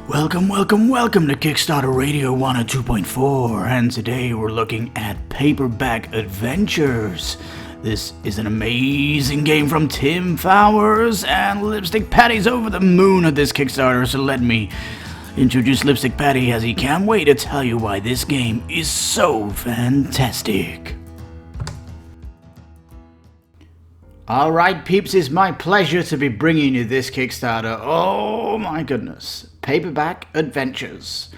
Welcome to Kickstarter Radio 102.4, and today we're looking at Paperback Adventures. This is an amazing game from Tim Fowers, and Lipstickpaddy's over the moon at this Kickstarter, so let me introduce Lipstickpaddy as he can't wait to tell you why this game is so fantastic. Alright peeps, it's my pleasure to be bringing you this Kickstarter. Oh my goodness. Paperback Adventures.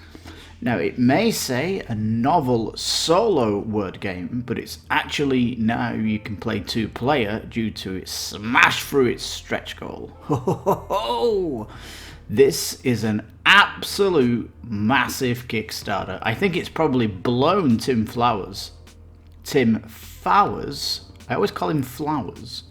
Now it may say a novel solo word game, but it's actually now you can play 2-player due to it smash through its stretch goal. Ho ho ho ho! This is an absolute massive Kickstarter. I think it's probably blown Tim Fowers. I always call him Flowers.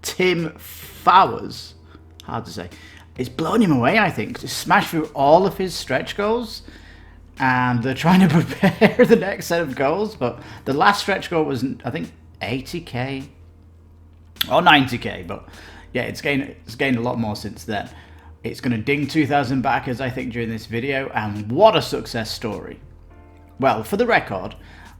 Tim Fowers. Hard to say. It's blown him away, I think. Just smashed through all of his stretch goals. And they're trying to prepare the next set of goals. But the last stretch goal was, I think, 80k. Or 90k. But yeah, it's gained a lot more since then. It's going to ding 2,000 backers, I think, during this video. And what a success story. Well, for the record,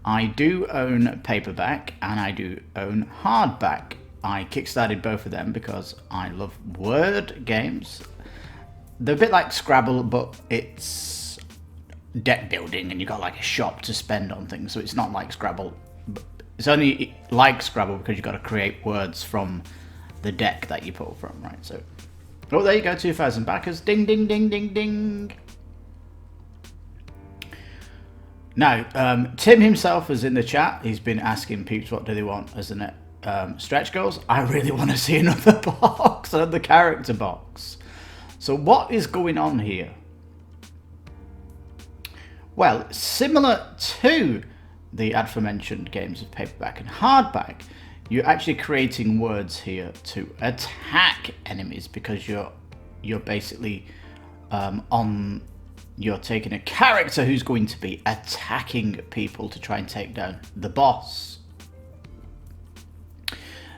I do own Paperback and I do own Hardback. I kickstarted both of them because I love word games. They're a bit like Scrabble, but it's deck building and you've got like a shop to spend on things. So it's not like Scrabble. It's only like Scrabble because you've got to create words from the deck that you pull from, right? So, oh, there you go, 2,000 backers. Ding, ding, ding, ding, ding. Now, Tim himself is in the chat. He's been asking peeps what do they want as the stretch goals. I really want to see another box, another character box. So what is going on here? Well, similar to the aforementioned games of Paperback and Hardback, you're actually creating words here to attack enemies because you're basically you're taking a character who's going to be attacking people to try and take down the boss.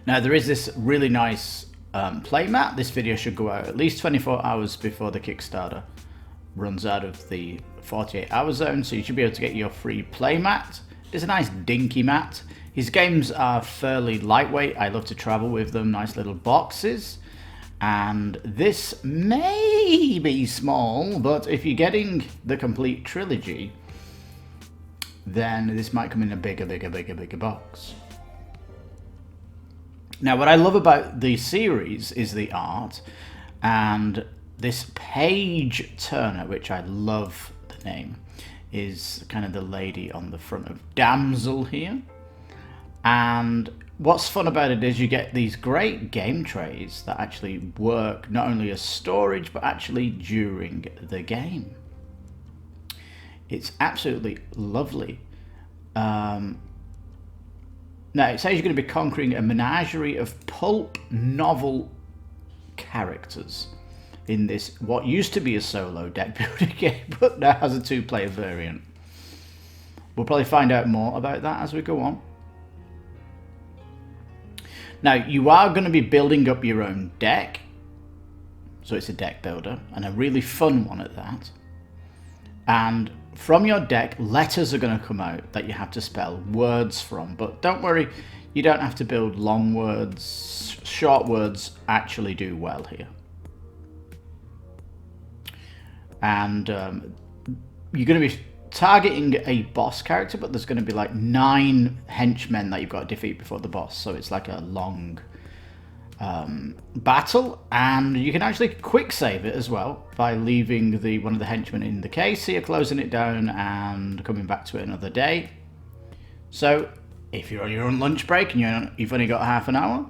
Now there is this really nice playmat. This video should go out at least 24 hours before the Kickstarter runs out of the 48-hour zone, so you should be able to get your free playmat. It's a nice dinky mat. His games are fairly lightweight. I love to travel with them. Nice little boxes. And this may be small, but if you're getting the complete trilogy, then this might come in a bigger box. Now, what I love about the series is the art, and this page turner, which I love the name, is kind of the lady on the front of Damsel here. And what's fun about it is you get these great game trays that actually work not only as storage, but actually during the game. It's absolutely lovely. Now, it says you're going to be conquering a menagerie of pulp novel characters in this, what used to be a solo deck building game, but now has a 2-player variant. We'll probably find out more about that as we go on. Now, you are going to be building up your own deck. So it's a deck builder, and a really fun one at that. And from your deck, letters are going to come out that you have to spell words from. But don't worry, you don't have to build long words. Short words actually do well here. And you're going to be targeting a boss character, but there's going to be like 9 henchmen that you've got to defeat before the boss, so it's like a long battle, and you can actually quick save it as well by leaving one of the henchmen in the case here, closing it down and coming back to it another day. So if you're on your own lunch break and you've only got half an hour,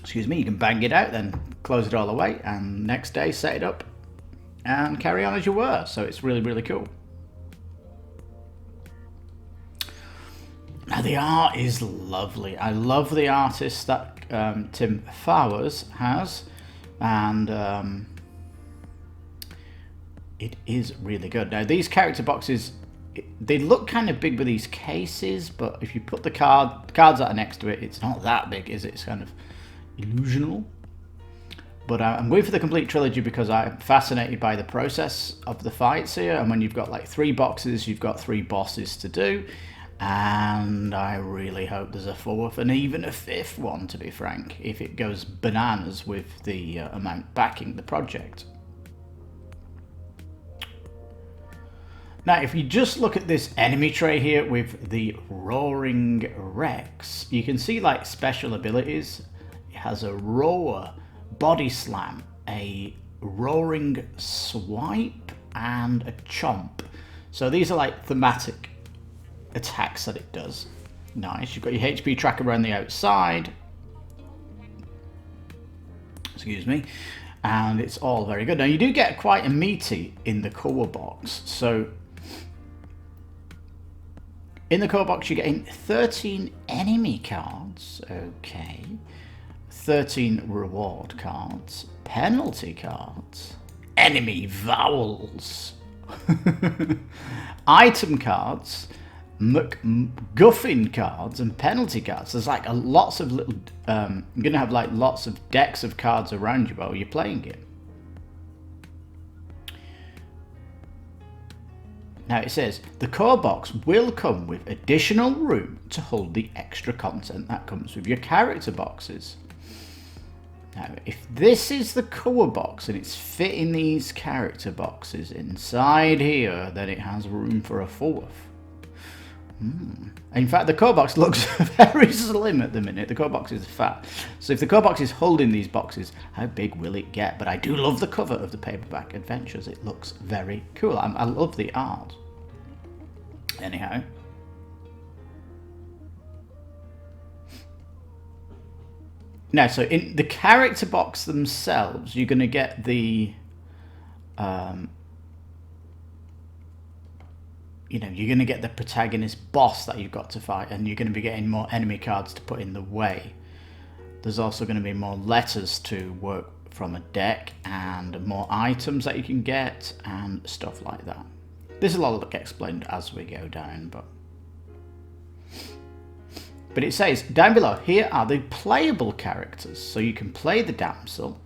excuse me, you can bang it out, then close it all away, and next day set it up and carry on as you were. So it's really cool. Now the art is lovely. I love the artist that Tim Fowers has, and it is really good. Now these character boxes, they look kind of big with these cases, but if you put the cards that are next to it, it's not that big, is it? It's kind of illusional. But I'm going for the complete trilogy because I'm fascinated by the process of the fights here. And when you've got like 3 boxes, you've got 3 bosses to do. And I really hope there's a 4th and even a 5th one, to be frank, if it goes bananas with the amount backing the project. Now, if you just look at this enemy tray here with the Roaring Rex, you can see like special abilities. It has a roar, body slam, a roaring swipe, and a chomp. So these are like thematic attacks that it does. Nice. You've got your HP tracker around the outside. Excuse me. And it's all very good. Now you do get quite a meaty in the core box. So in the core box, you're getting 13 enemy cards, okay, 13 reward cards, penalty cards, enemy vowels, item cards, MacGuffin cards, and penalty cards. There's like lots of little, you're going to have like lots of decks of cards around you while you're playing it. Now it says, the core box will come with additional room to hold the extra content that comes with your character boxes. Now, if this is the core box and it's fitting these character boxes inside here, then it has room for a 4th. In fact, the core box looks very slim at the minute. The core box is fat. So if the core box is holding these boxes, how big will it get? But I do love the cover of the Paperback Adventures. It looks very cool. I love the art. Anyhow. Now, so in the character box themselves, you're going to get the... you're going to get the protagonist boss that you've got to fight, and you're going to be getting more enemy cards to put in the way. There's also going to be more letters to work from a deck, and more items that you can get, and stuff like that. This will all get explained as we go down, but it says down below, here are the playable characters. So you can play the damsel,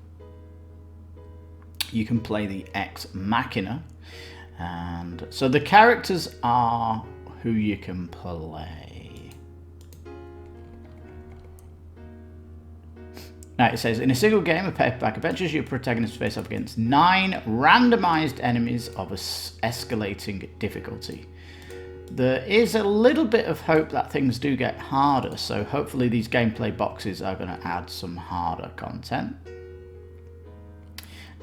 you can play the ex machina, and so the characters are who you can play. Now it says, in a single game of Paperback Adventures, your protagonist face up against 9 randomized enemies of escalating difficulty. There is a little bit of hope that things do get harder, so hopefully these gameplay boxes are going to add some harder content.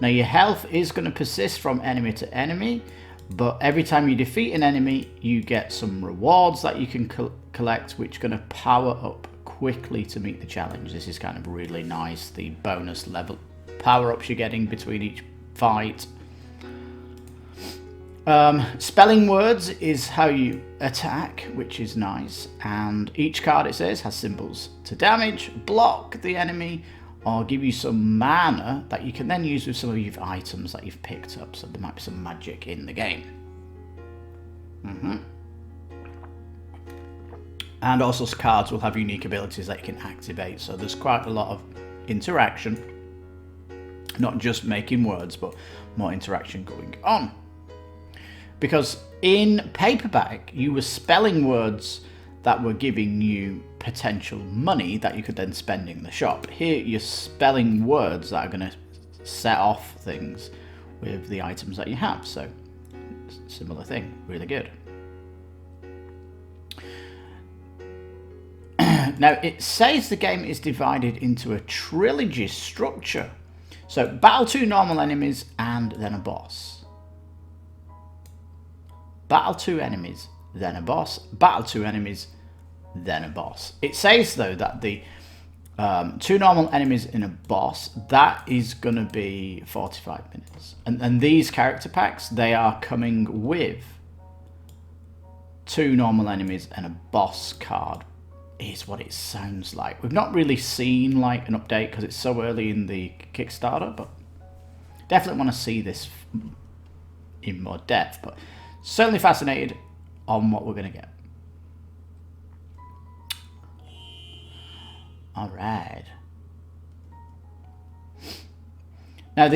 Now your health is going to persist from enemy to enemy, but every time you defeat an enemy, you get some rewards that you can collect, which are going to power up quickly to meet the challenge. This is kind of really nice, the bonus level power-ups you're getting between each fight. Spelling words is how you attack, which is nice, and each card, it says, has symbols to damage, block the enemy, or give you some mana that you can then use with some of your items that you've picked up. So there might be some magic in the game. And also cards will have unique abilities that you can activate. So there's quite a lot of interaction. Not just making words, but more interaction going on. Because in Paperback, you were spelling words that were giving you potential money that you could then spend in the shop. Here, you're spelling words that are going to set off things with the items that you have. So, similar thing. Really good. Now, it says the game is divided into a trilogy structure. So, battle 2 normal enemies and then a boss. Battle 2 enemies, then a boss. Battle 2 enemies, then a boss. It says, though, that the 2 normal enemies in a boss, that is going to be 45 minutes. And these character packs, they are coming with 2 normal enemies and a boss card. Is what it sounds like. We've not really seen like an update because it's so early in the Kickstarter, but definitely want to see this in more depth. But certainly fascinated on what we're going to get. All right. Now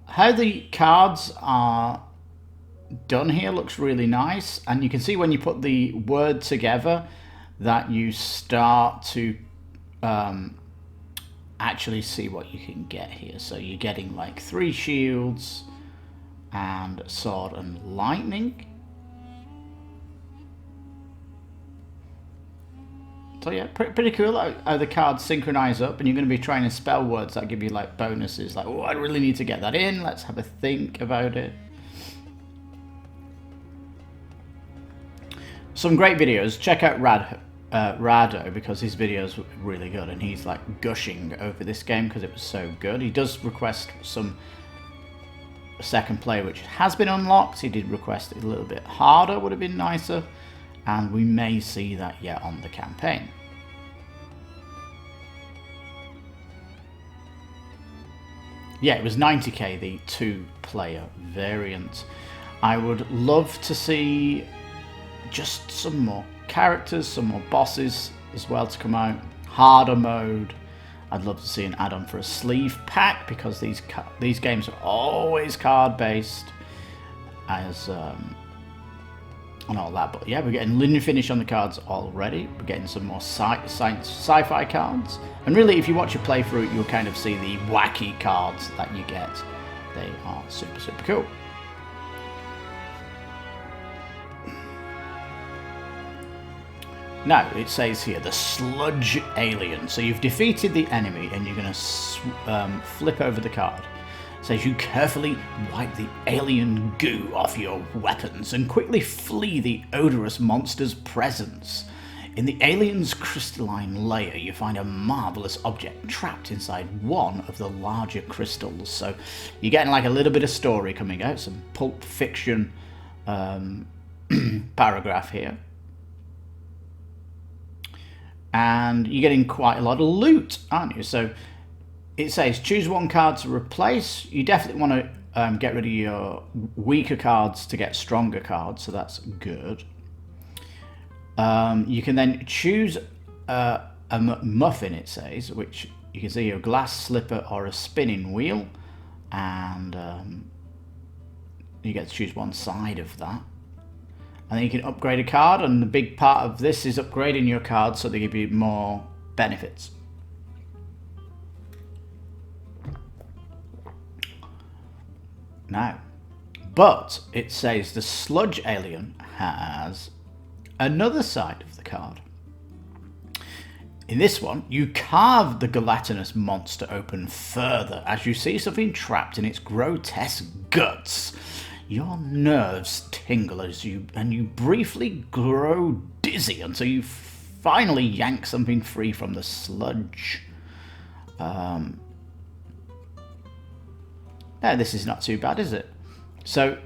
how the cards are done here looks really nice, and you can see when you put the word together that you start to actually see what you can get here. So you're getting like 3 shields and sword and lightning. So yeah, pretty cool how the cards synchronize up, and you're going to be trying to spell words that give you like bonuses, like, oh, I really need to get that in, let's have a think about it. Some great videos. Check out Rado, because his videos were really good, and he's like gushing over this game because it was so good. He does request some second play, which has been unlocked. He did request it a little bit harder, would have been nicer, and we may see that yet on the campaign. Yeah, it was 90k, the 2-player variant. I would love to see just some more characters, some more bosses as well to come out. Harder mode. I'd love to see an add-on for a sleeve pack, because these games are always card based, as and all that. But yeah, we're getting linear finish on the cards already. We're getting some more sci-fi cards, and really, if you watch a playthrough, you'll kind of see the wacky cards that you get. They are super cool. Now, it says here, the sludge alien. So you've defeated the enemy, and you're going to flip over the card. It says you carefully wipe the alien goo off your weapons and quickly flee the odorous monster's presence. In the alien's crystalline layer, you find a marvelous object trapped inside one of the larger crystals. So you're getting like a little bit of story coming out, some Pulp Fiction paragraph here. And you're getting quite a lot of loot, aren't you? So it says choose one card to replace. You definitely want to get rid of your weaker cards to get stronger cards, so that's good. You can then choose a muffin, it says, which you can see a glass slipper or a spinning wheel, and you get to choose one side of that. And then you can upgrade a card, and the big part of this is upgrading your cards so they give you more benefits. Now, but it says the sludge alien has another side of the card. In this one, you carve the gelatinous monster open further as you see something trapped in its grotesque guts. Your nerves tingle as you briefly grow dizzy until you finally yank something free from the sludge. Now this is not too bad, is it? So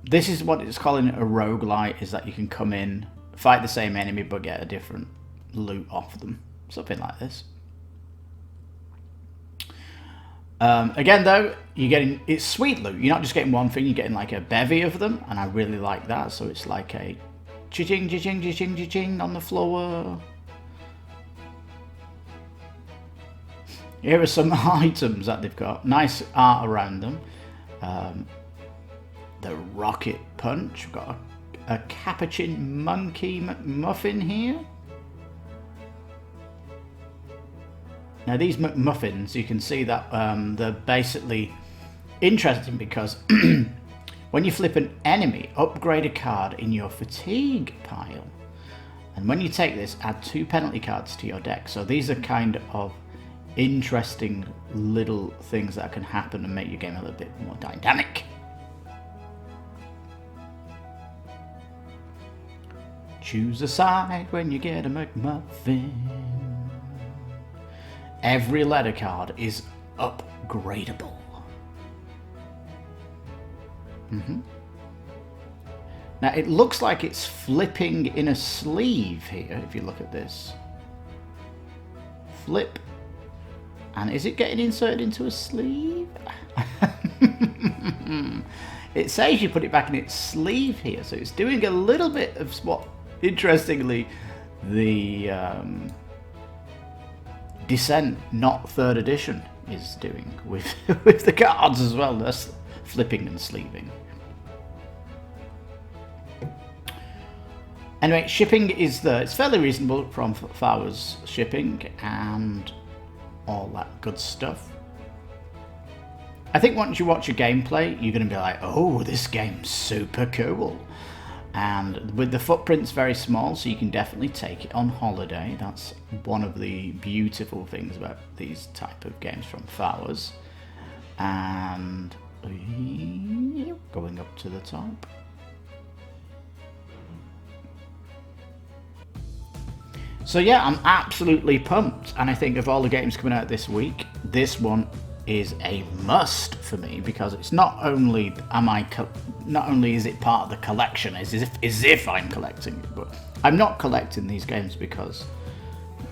this is what it's calling a roguelite, is that you can come in, fight the same enemy but get a different loot off them. Something like this. Again though, it's sweet loot. You're not just getting one thing, you're getting like a bevy of them, and I really like that. So it's like a cha-ching, cha-ching, cha-ching, cha-ching on the floor. Here are some items that they've got. Nice art around them. The rocket punch. We've got a capuchin monkey muffin here. Now these McMuffins, you can see that they're basically interesting because when you flip an enemy, upgrade a card in your fatigue pile. And when you take this, add 2 penalty cards to your deck. So these are kind of interesting little things that can happen and make your game a little bit more dynamic. Choose a side when you get a McMuffin. Every letter card is upgradable. Now it looks like it's flipping in a sleeve here, if you look at this. Flip. And is it getting inserted into a sleeve? It says you put it back in its sleeve here, so it's doing a little bit of what, interestingly, the Descent, not 3rd edition is doing with with the cards as well. That's flipping and sleeving. Anyway, shipping is it's fairly reasonable from Fowers shipping and all that good stuff. I think once you watch a gameplay, you're going to be like, oh, this game's super cool. And with the footprints very small, so you can definitely take it on holiday. That's one of the beautiful things about these type of games from Fowers. And going up to the top. So yeah, I'm absolutely pumped, and I think of all the games coming out this week, this one is a must for me, because it's not only is it part of the collection, as if I'm collecting it, but I'm not collecting these games because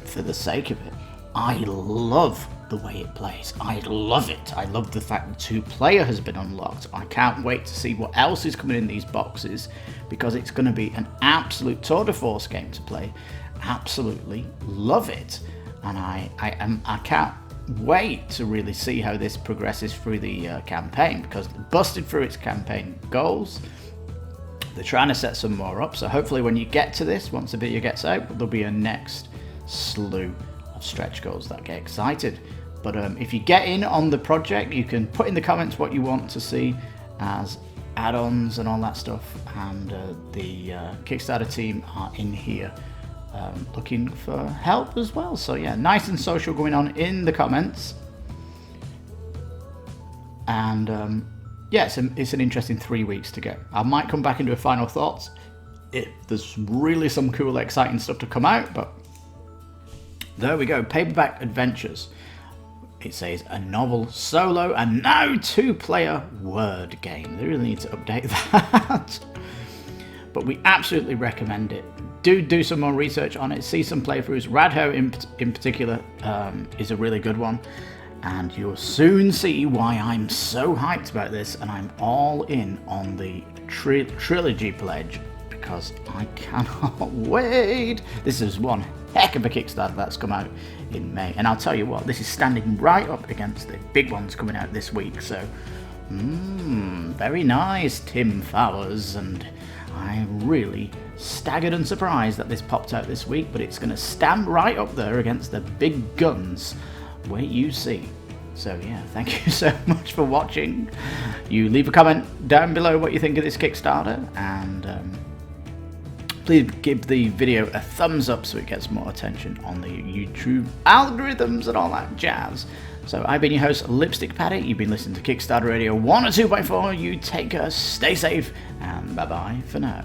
for the sake of it. I love the way it plays. I love it. I love the fact that 2-player has been unlocked. I can't wait to see what else is coming in these boxes, because it's going to be an absolute tour de force game to play. Absolutely love it, and I can't wait to really see how this progresses through the campaign, because it busted through its campaign goals. They're trying to set some more up, so hopefully when you get to this, once the video gets out, there'll be a next slew of stretch goals that get excited. But if you get in on the project, you can put in the comments what you want to see as add-ons and all that stuff, and the Kickstarter team are in here looking for help as well. So yeah, nice and social going on in the comments. And yeah, it's an interesting 3 weeks to go. I might come back and do a final thoughts if there's really some cool, exciting stuff to come out, but there we go. Paperback Adventures. It says a novel, solo, and now 2-player word game. They really need to update that. But we absolutely recommend it. Do some more research on it. See some playthroughs. Radho in particular is a really good one. And you'll soon see why I'm so hyped about this, and I'm all in on the trilogy pledge, because I cannot wait. This is one heck of a Kickstarter that's come out in May, and I'll tell you what, this is standing right up against the big ones coming out this week. So very nice, Tim Fowers, and I'm really staggered and surprised that this popped out this week, but it's going to stand right up there against the big guns. Wait you see. So yeah, thank you so much for watching. You leave a comment down below what you think of this Kickstarter, and please give the video a thumbs up so it gets more attention on the YouTube algorithms and all that jazz. So I've been your host, Lipstickpaddy. You've been listening to Kickstarter Radio 1 or 2x4. You take care, stay safe, and bye bye for now.